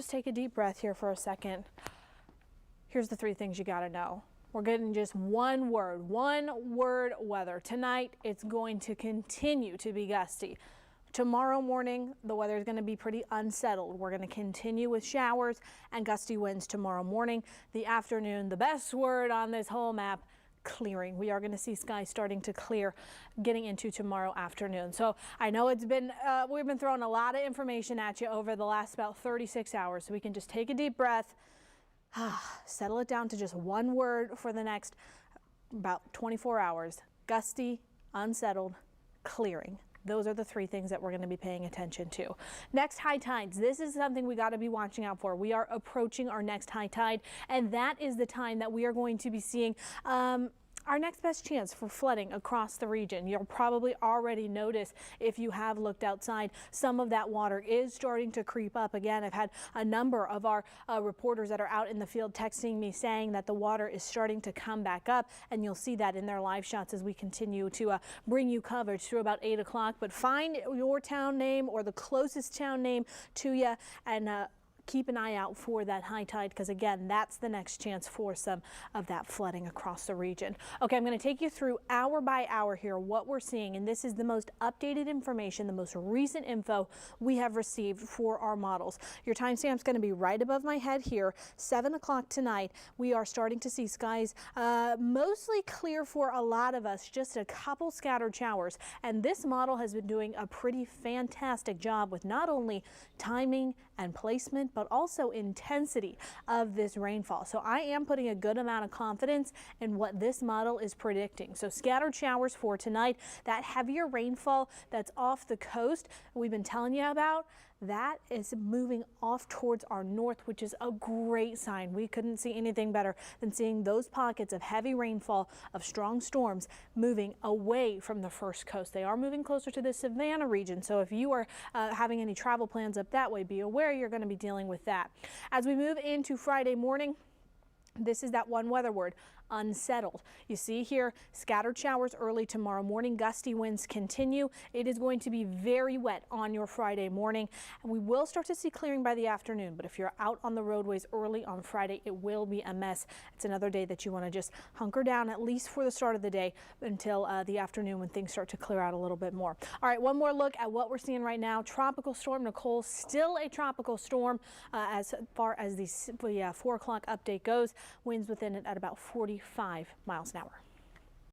Just take a deep breath here for a second. Here's the 3 things you got to know. We're getting just one word weather. Tonight, it's going to continue to be gusty. Tomorrow morning, the weather is going to be pretty unsettled. We're going to continue with showers and gusty winds tomorrow morning. The afternoon, the best word on this whole map, clearing. We are going to see skies starting to clear getting into tomorrow afternoon. So I know it's been, we've been throwing a lot of information at you over the last about 36 hours. So we can just take a deep breath. Settle it down to just one word for the next about 24 hours. Gusty, unsettled, clearing. Those are the 3 things that we're going to be paying attention to. Next, high tides. This is something we got to be watching out for. We are approaching our next high tide, and that is the time that we are going to be seeing our next best chance for flooding across the region. You'll probably already notice, if you have looked outside, some of that water is starting to creep up again. I've had a number of our reporters that are out in the field texting me saying that the water is starting to come back up, and you'll see that in their live shots as we continue to bring you coverage through about 8 o'clock. But find your town name or the closest town name to you and keep an eye out for that high tide, because again, that's the next chance for some of that flooding across the region. Okay, I'm going to take you through hour by hour here what we're seeing, and this is the most updated information, the most recent info we have received for our models. Your timestamp's going to be right above my head here. 7 o'clock tonight, we are starting to see skies mostly clear for a lot of us, just a couple scattered showers, and this model has been doing a pretty fantastic job with not only timing and placement, but also intensity of this rainfall. So I am putting a good amount of confidence in what this model is predicting. So scattered showers for tonight, that heavier rainfall that's off the coast we've been telling you about, that is moving off towards our north, which is a great sign. We couldn't see anything better than seeing those pockets of heavy rainfall, of strong storms moving away from the first coast. They are moving closer to the Savannah region. So if you are having any travel plans up that way, be aware you're going to be dealing with that. As we move into Friday morning, this is that one weather word, unsettled. You see here, scattered showers early tomorrow morning. Gusty winds continue. It is going to be very wet on your Friday morning, and we will start to see clearing by the afternoon. But if you're out on the roadways early on Friday, it will be a mess. It's another day that you want to just hunker down, at least for the start of the day, until the afternoon when things start to clear out a little bit more. All right, one more look at what we're seeing right now. Tropical Storm Nicole, still a tropical storm as far as the 4 o'clock update goes. Winds within it at about 45 miles an hour.